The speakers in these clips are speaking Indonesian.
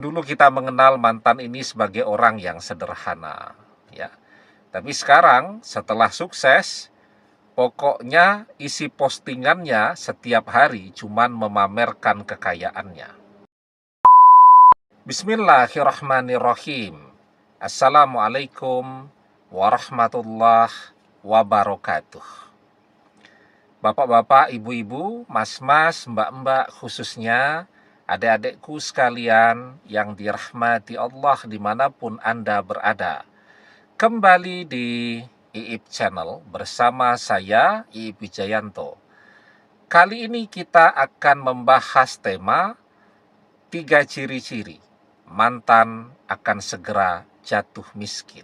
Dulu kita mengenal mantan ini sebagai orang yang sederhana, ya. Tapi sekarang setelah sukses, pokoknya isi postingannya setiap hari cuman memamerkan kekayaannya. Bismillahirrahmanirrahim. Assalamualaikum warahmatullahi wabarakatuh. Bapak-bapak, ibu-ibu, mas-mas, mbak-mbak, khususnya adik-adikku sekalian yang dirahmati Allah dimanapun Anda berada. Kembali di IIP Channel bersama saya, IIP Wijayanto. Kali ini kita akan membahas tema 3 ciri-ciri mantan akan segera jatuh miskin.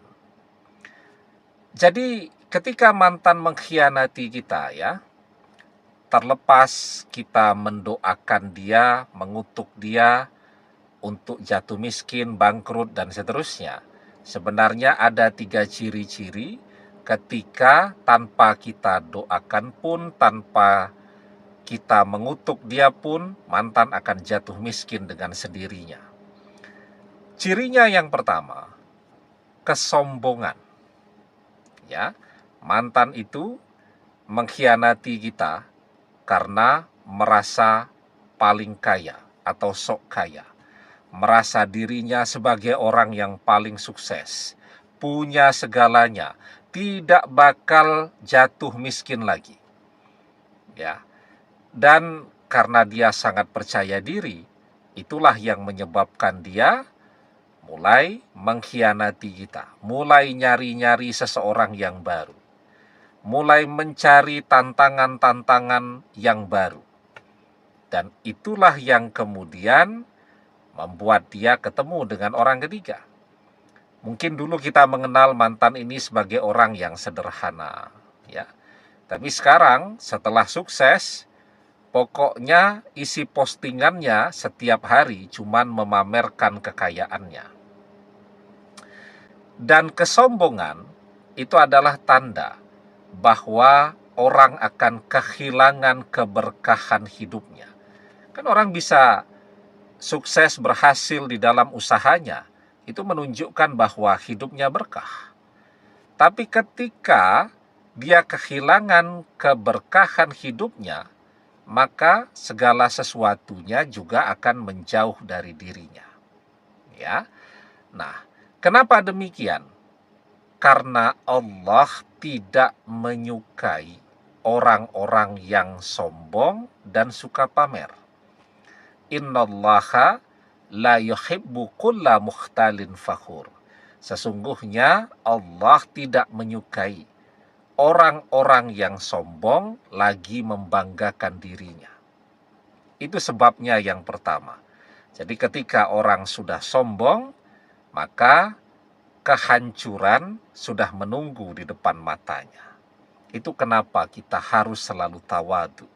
Jadi ketika mantan mengkhianati kita, ya, terlepas kita mendoakan dia, mengutuk dia untuk jatuh miskin, bangkrut, dan seterusnya, sebenarnya ada 3 ciri-ciri ketika tanpa kita doakan pun, tanpa kita mengutuk dia pun, mantan akan jatuh miskin dengan sendirinya. Cirinya yang pertama, kesombongan. Ya, mantan itu mengkhianati kita karena merasa paling kaya atau sok kaya, merasa dirinya sebagai orang yang paling sukses, punya segalanya, tidak bakal jatuh miskin lagi. Ya. Dan karena dia sangat percaya diri, itulah yang menyebabkan dia mulai mengkhianati kita, mulai nyari-nyari seseorang yang baru, mulai mencari tantangan-tantangan yang baru. Dan itulah yang kemudian membuat dia ketemu dengan orang ketiga. Mungkin dulu kita mengenal mantan ini sebagai orang yang sederhana, ya. Tapi sekarang setelah sukses, pokoknya isi postingannya setiap hari cuman memamerkan kekayaannya. Dan kesombongan itu adalah tanda bahwa orang akan kehilangan keberkahan hidupnya. Kan orang bisa sukses berhasil di dalam usahanya, itu menunjukkan bahwa hidupnya berkah. Tapi ketika dia kehilangan keberkahan hidupnya, maka segala sesuatunya juga akan menjauh dari dirinya. Ya. Nah, kenapa demikian? Karena Allah tidak menyukai orang-orang yang sombong dan suka pamer. Innallaha la yuhibbu kulla mukhtalin fakhur. Sesungguhnya Allah tidak menyukai orang-orang yang sombong lagi membanggakan dirinya. Itu sebabnya yang pertama. Jadi ketika orang sudah sombong, maka kehancuran sudah menunggu di depan matanya. Itu kenapa kita harus selalu tawadu.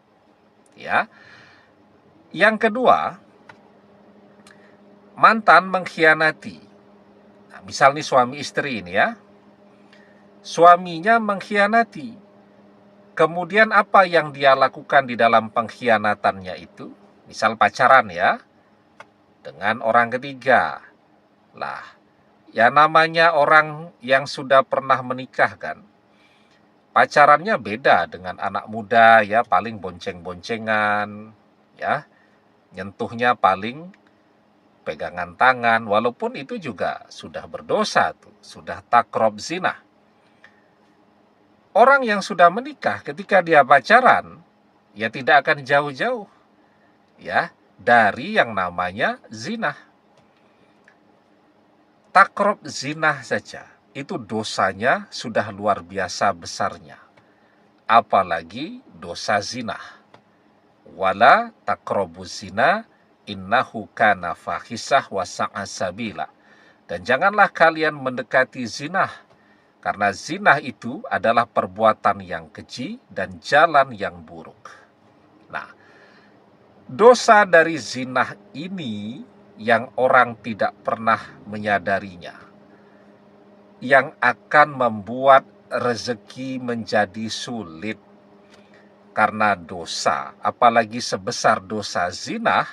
Ya. Yang kedua, mantan mengkhianati. Nah, misal nih suami istri ini, ya. Suaminya mengkhianati. Kemudian apa yang dia lakukan di dalam pengkhianatannya itu? Misal pacaran, ya, dengan orang ketiga. Lah, ya namanya orang yang sudah pernah menikah kan, pacarannya beda dengan anak muda, ya, paling bonceng-boncengan, ya, nyentuhnya paling pegangan tangan, walaupun itu juga sudah berdosa tuh, sudah takrob zina. Orang yang sudah menikah ketika dia pacaran, ya tidak akan jauh-jauh, ya, dari yang namanya zina. Takrob zina saja, itu dosanya sudah luar biasa besarnya. Apalagi dosa zina. Wala takrobu zina innahu kana fahisah wa sa'a sabila. Dan janganlah kalian mendekati zina, karena zina itu adalah perbuatan yang keji dan jalan yang buruk. Nah, dosa dari zina ini yang orang tidak pernah menyadarinya, yang akan membuat rezeki menjadi sulit. Karena dosa, apalagi sebesar dosa zina,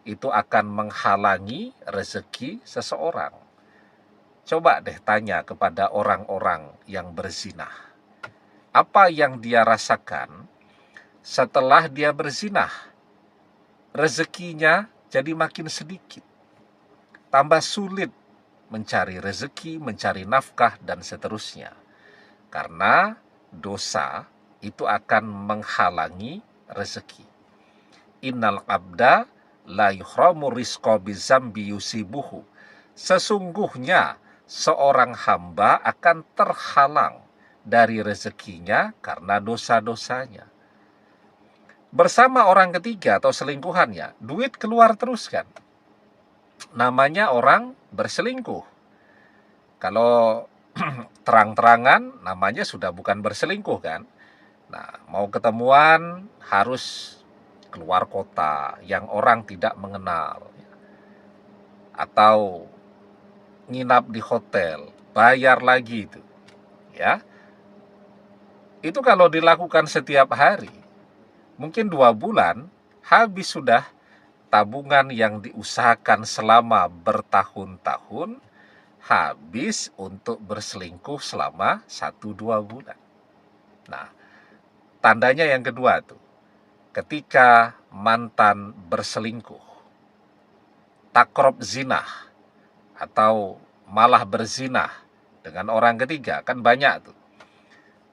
itu akan menghalangi rezeki seseorang. Coba deh tanya kepada orang-orang yang berzina. Apa yang dia rasakan setelah dia berzina? Rezekinya jadi makin sedikit. Tambah sulit mencari rezeki, mencari nafkah, dan seterusnya. Karena dosa itu akan menghalangi rezeki. Innal abda la yuhramu rizqa bizambi yusibuhu. Sesungguhnya seorang hamba akan terhalang dari rezekinya karena dosa-dosanya. Bersama orang ketiga atau selingkuhannya, duit keluar terus kan. Namanya orang berselingkuh. Kalau terang-terangan namanya sudah bukan berselingkuh kan. Nah, mau ketemuan harus keluar kota yang orang tidak mengenal. Atau nginap di hotel, bayar lagi itu. Ya. Itu kalau dilakukan setiap hari, mungkin 2 bulan habis sudah tabungan yang diusahakan selama bertahun-tahun, habis untuk berselingkuh selama 1-2 bulan. Nah, tandanya yang kedua tuh, ketika mantan berselingkuh, takrab zinah, atau malah berzinah dengan orang ketiga, kan banyak tuh.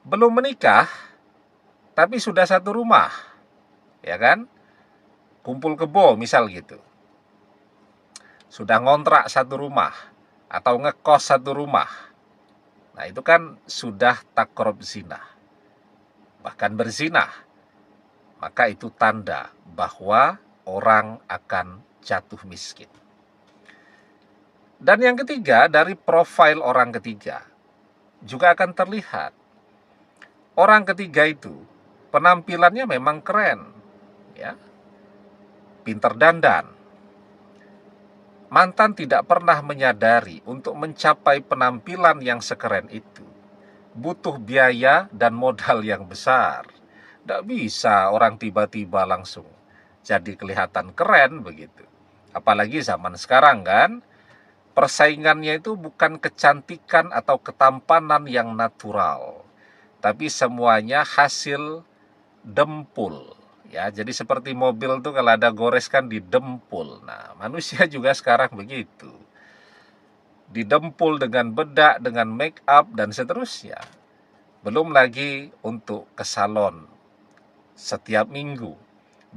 Belum menikah, tapi sudah satu rumah, ya kan? Kumpul kebo misal gitu. Sudah ngontrak satu rumah, atau ngekos satu rumah. Nah itu kan sudah takrab zinah, bahkan berzinah. Maka itu tanda bahwa orang akan jatuh miskin. Dan yang ketiga, dari profil orang ketiga juga akan terlihat. Orang ketiga itu penampilannya memang keren, ya, pinter dandan. Mantan tidak pernah menyadari untuk mencapai penampilan yang sekeren itu butuh biaya dan modal yang besar. Tidak bisa orang tiba-tiba langsung jadi kelihatan keren begitu. Apalagi zaman sekarang kan, persaingannya itu bukan kecantikan atau ketampanan yang natural, tapi semuanya hasil dempul. Ya, jadi seperti mobil tuh kalau ada gores kan didempul. Nah, manusia juga sekarang begitu. Didempul dengan bedak, dengan make up, dan seterusnya. Belum lagi untuk ke salon setiap minggu.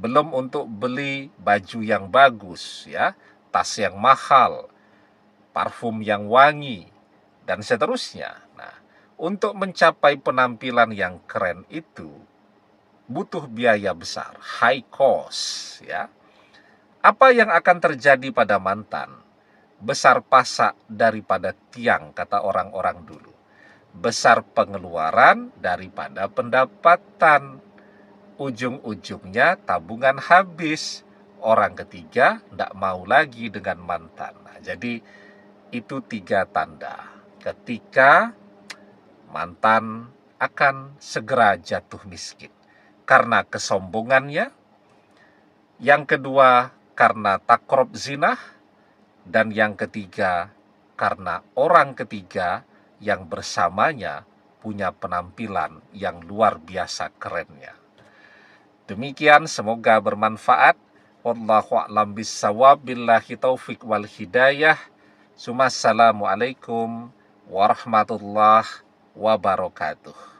Belum untuk beli baju yang bagus, ya, tas yang mahal, parfum yang wangi, dan seterusnya. Nah, untuk mencapai penampilan yang keren itu butuh biaya besar, high cost, ya. Apa yang akan terjadi pada mantan? Besar pasak daripada tiang, kata orang-orang dulu. Besar pengeluaran daripada pendapatan. Ujung-ujungnya tabungan habis. Orang ketiga tidak mau lagi dengan mantan. Nah, jadi itu 3 tanda ketika mantan akan segera jatuh miskin. Karena kesombongannya, yang kedua karena takrab zinah, dan yang ketiga karena orang ketiga yang bersamanya punya penampilan yang luar biasa kerennya. Demikian, semoga bermanfaat. Wallahu a'lam bissawab, billahi taufik wal hidayah. Assalamualaikum warahmatullahi wabarakatuh.